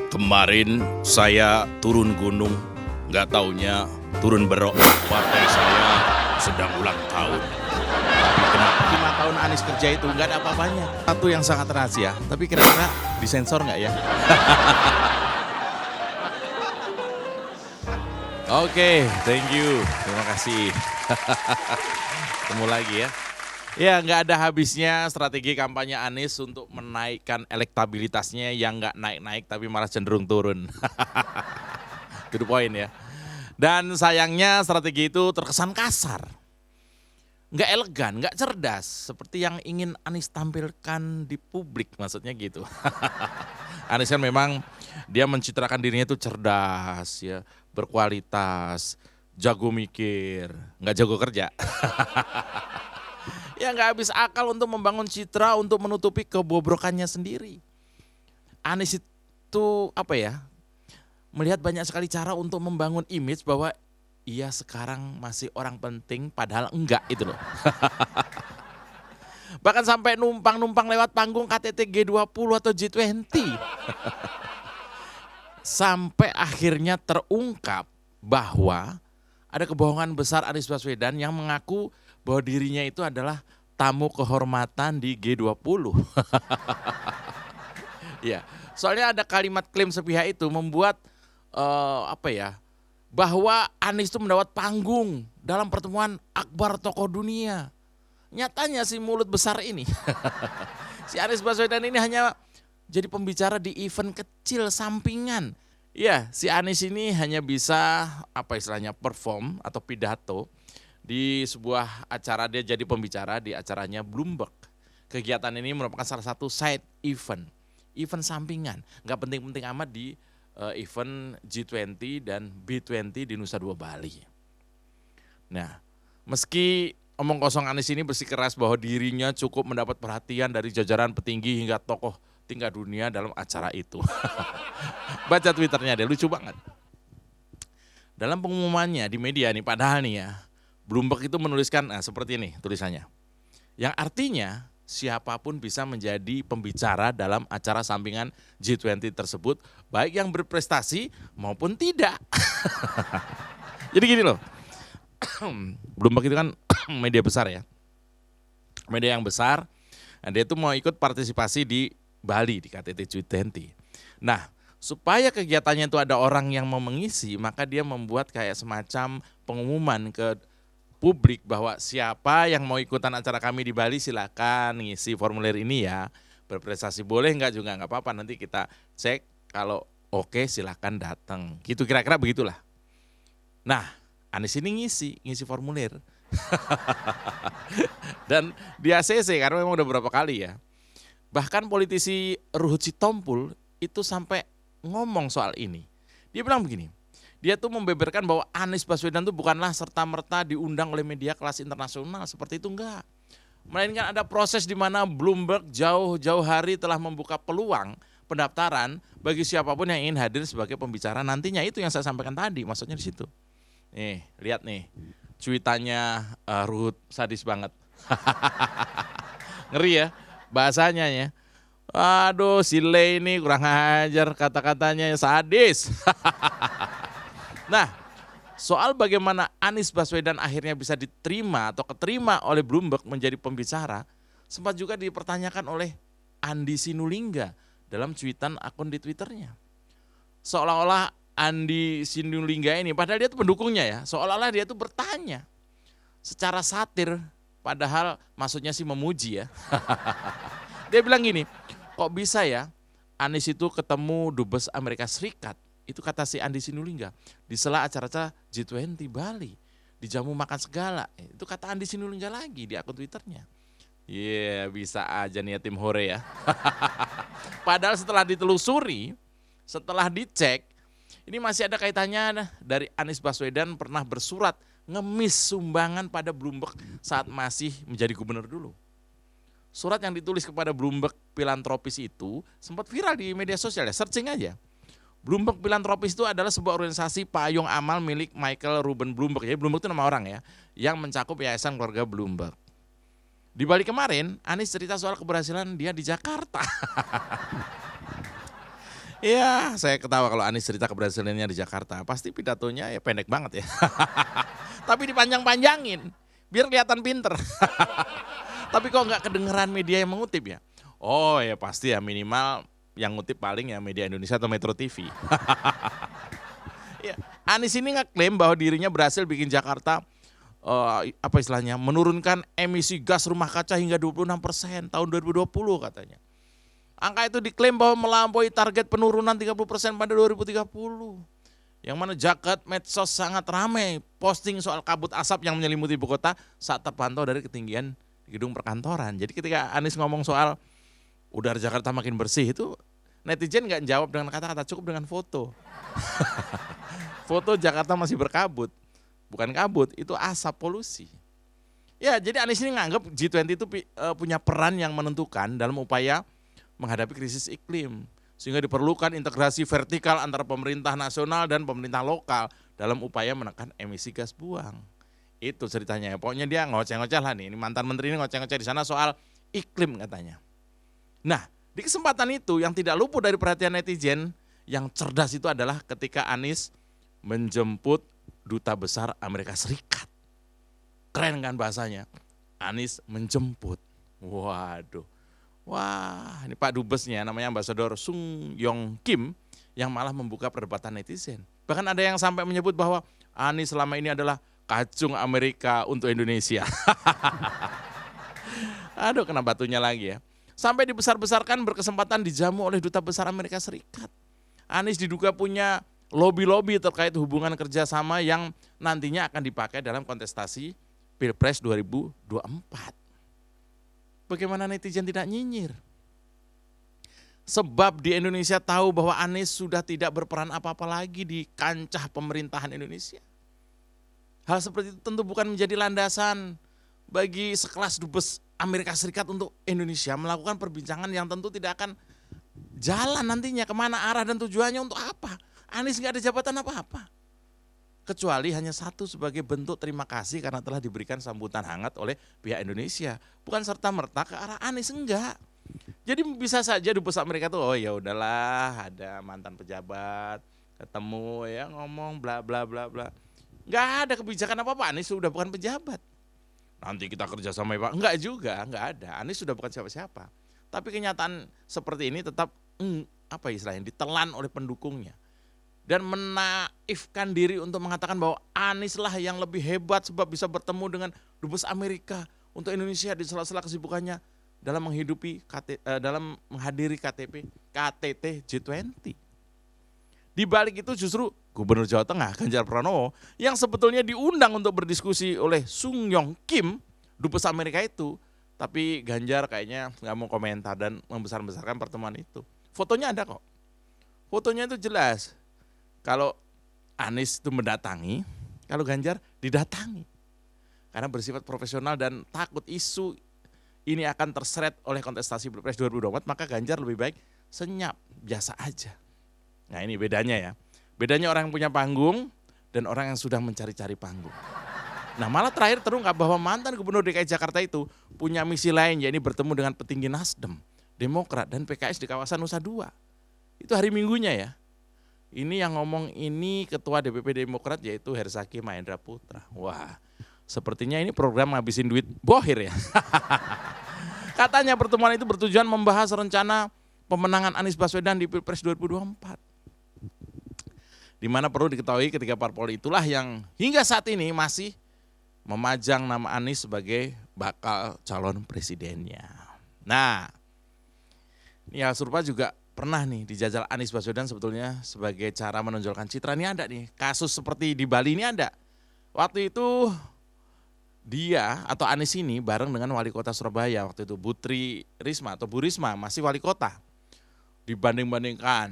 Kemarin saya turun gunung, nggak taunya turun berok. Partai saya sedang ulang tahun. Tapi kenapa 5 tahun Anies kerja itu nggak ada apa-apanya? Satu yang sangat rahasia, tapi kira-kira disensor nggak ya? Oke, thank you. Terima kasih. Ketemu lagi ya. Ya, nggak ada habisnya strategi kampanye Anies untuk menaikkan elektabilitasnya yang nggak naik-naik tapi malah cenderung turun. To the point ya. Dan sayangnya strategi itu terkesan kasar. Nggak elegan, nggak cerdas. Seperti yang ingin Anies tampilkan di publik, maksudnya gitu. Anies kan memang dia mencitrakan dirinya itu cerdas, ya, berkualitas, jago mikir, nggak jago kerja. Ya nggak habis akal untuk membangun citra untuk menutupi kebobrokannya sendiri. Anies itu apa ya, melihat banyak sekali cara untuk membangun image bahwa ia sekarang masih orang penting padahal enggak itu loh. Bahkan sampai numpang-numpang lewat panggung KTT G20 atau G20. Sampai akhirnya terungkap bahwa ada kebohongan besar Anies Baswedan yang mengaku bahwa dirinya itu adalah tamu kehormatan di G20. Ya, soalnya ada kalimat klaim sepihak itu membuat bahwa Anies itu mendapat panggung dalam pertemuan akbar tokoh dunia. Nyatanya si mulut besar ini, si Anies Baswedan ini hanya jadi pembicara di event kecil sampingan. Ya, si Anies ini hanya bisa perform atau pidato di sebuah acara, dia jadi pembicara di acaranya Bloomberg. Kegiatan ini merupakan salah satu side event sampingan, nggak penting-penting amat di event G20 dan B20 di Nusa Dua Bali. Nah, meski omong kosong Anies ini bersikeras bahwa dirinya cukup mendapat perhatian dari jajaran petinggi hingga tokoh tingkat dunia dalam acara itu. Baca Twitternya deh, lucu banget. Dalam pengumumannya di media nih, padahal nih ya, Bloomberg itu menuliskan seperti ini tulisannya. Yang artinya siapapun bisa menjadi pembicara dalam acara sampingan G20 tersebut, baik yang berprestasi maupun tidak. Jadi gini loh, Bloomberg itu kan media besar ya, media yang besar. Nah, dia tuh mau ikut partisipasi di Bali di KTT G20. Nah, supaya kegiatannya itu ada orang yang mau mengisi, maka dia membuat kayak semacam pengumuman ke publik bahwa siapa yang mau ikutan acara kami di Bali silakan ngisi formulir ini ya. Berprestasi boleh enggak juga enggak apa-apa, nanti kita cek, kalau oke silakan datang. Gitu kira-kira begitulah. Nah, Anies ini ngisi formulir. Dan di ACC karena memang udah berapa kali ya. Bahkan politisi Ruhut Sitompul itu sampai ngomong soal ini. Dia bilang begini, dia tuh membeberkan bahwa Anies Baswedan itu bukanlah serta-merta diundang oleh media kelas internasional, seperti itu enggak. Melainkan ada proses di mana Bloomberg jauh-jauh hari telah membuka peluang pendaftaran bagi siapapun yang ingin hadir sebagai pembicara nantinya. Itu yang saya sampaikan tadi, maksudnya di situ. Nih, lihat nih, cuitannya Ruhut sadis banget. Ngeri ya bahasanya ya. Aduh, si Le ini kurang ajar, kata-katanya sadis. Nah, soal bagaimana Anies Baswedan akhirnya bisa diterima atau keterima oleh Bloomberg menjadi pembicara, sempat juga dipertanyakan oleh Andi Sinulinga dalam cuitan akun di Twitternya. Seolah-olah Andi Sinulinga ini, padahal dia itu pendukungnya ya, seolah-olah dia itu bertanya secara satir, padahal maksudnya sih memuji ya. Dia bilang gini, kok bisa ya Anies itu ketemu Dubes Amerika Serikat, itu kata si Andi Sinulinga, di sela acara-acara G20 Bali, dijamu makan segala. Itu kata Andi Sinulinga lagi di akun Twitternya. Iya, bisa aja nih ya tim Hore ya. Padahal setelah ditelusuri, setelah dicek, ini masih ada kaitannya dari Anies Baswedan pernah bersurat ngemis sumbangan pada Bloomberg saat masih menjadi gubernur dulu. Surat yang ditulis kepada Bloomberg Philanthropies itu sempat viral di media sosial ya, searching aja. Bloomberg Philanthropies itu adalah sebuah organisasi payung amal milik Michael Rubin Bloomberg. Jadi Bloomberg itu nama orang ya, yang mencakup yayasan keluarga Bloomberg. Di Bali kemarin, Anies cerita soal keberhasilan dia di Jakarta. Iya, saya ketawa kalau Anies cerita keberhasilannya di Jakarta. Pasti pidatonya ya pendek banget ya. Tapi dipanjang-panjangin, biar kelihatan pinter. Tapi kok nggak kedengeran media yang mengutip ya? Oh ya pasti ya minimal yang ngutip paling ya media Indonesia atau Metro TV. Ya, Anies ini ngeklaim bahwa dirinya berhasil bikin Jakarta apa istilahnya menurunkan emisi gas rumah kaca hingga 26% tahun 2020 katanya. Angka itu diklaim bahwa melampaui target penurunan 30% pada 2030. Yang mana jagat medsos sangat ramai posting soal kabut asap yang menyelimuti ibu kota saat terpantau dari ketinggian gedung perkantoran. Jadi ketika Anies ngomong soal udara Jakarta makin bersih itu netizen nggak jawab dengan kata-kata, cukup dengan foto. Foto Jakarta masih berkabut, bukan kabut, itu asap polusi. Ya jadi Anies ini nganggap G20 itu punya peran yang menentukan dalam upaya menghadapi krisis iklim. Sehingga diperlukan integrasi vertikal antara pemerintah nasional dan pemerintah lokal dalam upaya menekan emisi gas buang. Itu ceritanya. Pokoknya dia ngoceh-ngoceh lah nih. Ini mantan menteri ini ngoceh-ngoceh di sana soal iklim katanya. Nah, di kesempatan itu yang tidak luput dari perhatian netizen yang cerdas itu adalah ketika Anies menjemput Duta Besar Amerika Serikat. Keren kan bahasanya? Anies menjemput. Waduh. Wah, ini Pak Dubesnya namanya Ambasador Sung Yong Kim yang malah membuka perdebatan netizen. Bahkan ada yang sampai menyebut bahwa Anies selama ini adalah kacung Amerika untuk Indonesia. Aduh, kena batunya lagi ya. Sampai dibesar-besarkan berkesempatan dijamu oleh Duta Besar Amerika Serikat. Anies diduga punya lobby-lobby terkait hubungan kerjasama yang nantinya akan dipakai dalam kontestasi Pilpres 2024. Bagaimana netizen tidak nyinyir? Sebab di Indonesia tahu bahwa Anies sudah tidak berperan apa-apa lagi di kancah pemerintahan Indonesia. Hal seperti itu tentu bukan menjadi landasan bagi sekelas dubes Amerika Serikat untuk Indonesia melakukan perbincangan yang tentu tidak akan jalan nantinya kemana arah dan tujuannya untuk apa. Anies nggak ada jabatan apa-apa. Kecuali hanya satu sebagai bentuk terima kasih karena telah diberikan sambutan hangat oleh pihak Indonesia. Bukan serta-merta ke arah Anies, enggak. Jadi bisa saja dubes Amerika tuh, oh ya udahlah ada mantan pejabat, ketemu ya ngomong bla bla bla bla. Enggak ada kebijakan apa-apa, Anies sudah bukan pejabat. Nanti kita kerja sama ya Pak, enggak juga, enggak ada. Anies sudah bukan siapa-siapa. Tapi kenyataan seperti ini tetap apa istilahnya ditelan oleh pendukungnya. Dan menaifkan diri untuk mengatakan bahwa Anies lah yang lebih hebat sebab bisa bertemu dengan dubes Amerika untuk Indonesia di sela-sela kesibukannya dalam menghadiri KTT G20. Di balik itu justru Gubernur Jawa Tengah Ganjar Pranowo yang sebetulnya diundang untuk berdiskusi oleh Sung Yong Kim, dubes Amerika itu, tapi Ganjar kayaknya nggak mau komentar dan membesar-besarkan pertemuan itu. Fotonya ada kok. Fotonya itu jelas. Kalau Anies itu mendatangi, kalau Ganjar didatangi. Karena bersifat profesional dan takut isu ini akan terseret oleh kontestasi Pilpres 2024, maka Ganjar lebih baik senyap, biasa aja. Nah ini bedanya ya. Bedanya orang yang punya panggung dan orang yang sudah mencari-cari panggung. Nah malah terakhir terungkap bahwa mantan Gubernur DKI Jakarta itu punya misi lain, yaitu bertemu dengan petinggi Nasdem, Demokrat dan PKS di kawasan Nusa Dua. Itu hari Minggunya ya. Ini yang ngomong ini Ketua DPP Demokrat yaitu Herzaki Mahendra Putra. Wah, sepertinya ini program ngabisin duit bohir ya. Katanya pertemuan itu bertujuan membahas rencana pemenangan Anies Baswedan di Pilpres 2024. Di mana perlu diketahui ketiga parpol itulah yang hingga saat ini masih memajang nama Anies sebagai bakal calon presidennya. Nah, ini hal serupa juga pernah nih dijajal Anies Baswedan sebetulnya sebagai cara menonjolkan citra. Ini ada nih, kasus seperti di Bali ini ada. Waktu itu dia atau Anies ini bareng dengan wali kota Surabaya waktu itu Putri Risma atau Bu Risma masih wali kota. Dibanding-bandingkan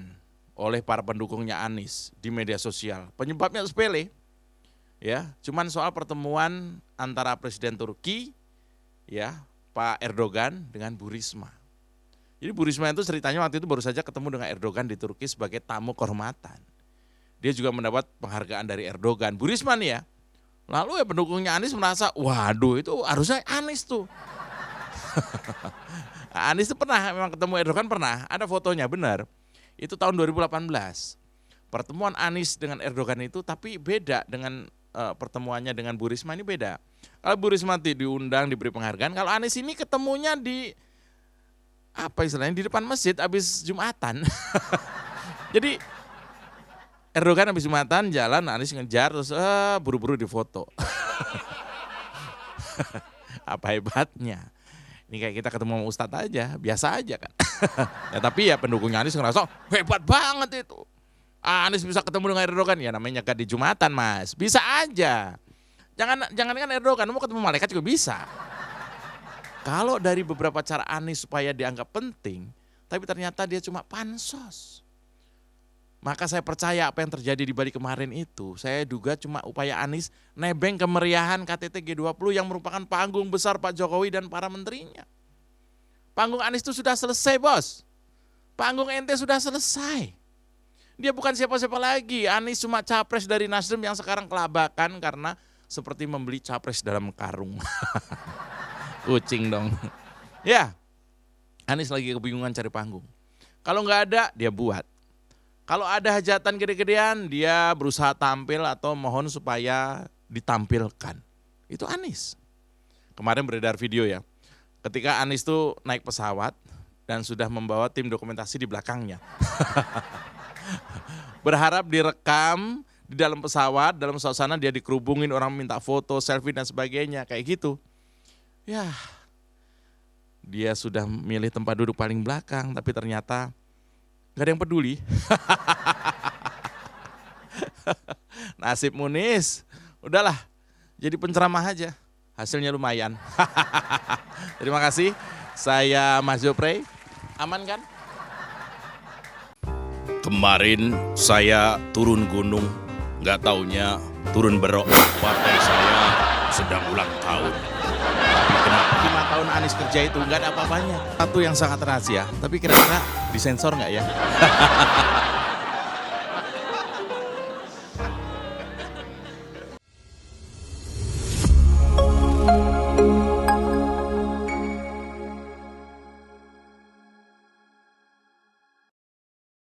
oleh para pendukungnya Anies di media sosial. Penyebabnya sepele. Ya, cuman soal pertemuan antara Presiden Turki ya, Pak Erdogan dengan Bu Risma. Jadi Bu Risma itu ceritanya waktu itu baru saja ketemu dengan Erdogan di Turki sebagai tamu kehormatan. Dia juga mendapat penghargaan dari Erdogan. Bu Risma nih ya. Lalu ya pendukungnya Anies merasa, waduh itu harusnya Anies tuh. Anies itu pernah memang ketemu Erdogan pernah, ada fotonya benar. Itu tahun 2018. Pertemuan Anies dengan Erdogan itu tapi beda dengan pertemuannya dengan Bu Risma ini beda. Kalau Bu Risma diundang, diberi penghargaan, kalau Anies ini ketemunya di di depan masjid habis Jumatan. Jadi Erdogan habis Jumatan jalan, Anies ngejar terus buru-buru difoto. Apa hebatnya? Ini kayak kita ketemu sama Ustadz aja, biasa aja kan. Ya tapi ya pendukungnya Anies ngerasa hebat banget itu. Anies bisa ketemu dengan Erdogan, ya namanya gak di Jumatan Mas, bisa aja. Jangan kan Erdogan, mau ketemu malaikat juga bisa. Kalau dari beberapa cara Anies supaya dianggap penting, tapi ternyata dia cuma pansos. Maka saya percaya apa yang terjadi di Bali kemarin itu, saya duga cuma upaya Anies nebeng kemeriahan KTT G20 yang merupakan panggung besar Pak Jokowi dan para menterinya. Panggung Anies itu sudah selesai bos, panggung ente sudah selesai. Dia bukan siapa-siapa lagi, Anies cuma capres dari Nasdem yang sekarang kelabakan karena seperti membeli capres dalam karung. Kucing dong. Ya, Anies lagi kebingungan cari panggung. Kalau nggak ada, dia buat. Kalau ada hajatan gede-gedean, dia berusaha tampil atau mohon supaya ditampilkan. Itu Anies. Kemarin beredar video ya, ketika Anies tuh naik pesawat dan sudah membawa tim dokumentasi di belakangnya. Berharap direkam di dalam pesawat, dalam suasana dia dikerubungin, orang minta foto, selfie dan sebagainya, kayak gitu. Ya, dia sudah milih tempat duduk paling belakang, tapi ternyata gak ada yang peduli. Nasib Munis, udahlah jadi penceramah aja, hasilnya lumayan. Terima kasih, saya Mas Jopre, aman kan? Kemarin saya turun gunung, gak taunya turun berok, partai saya sedang ulang tahun. Tapi kenapa 5 tahun Anies kerja itu nggak ada apa-apanya? Satu yang sangat rahasia, tapi kira-kira disensor nggak ya?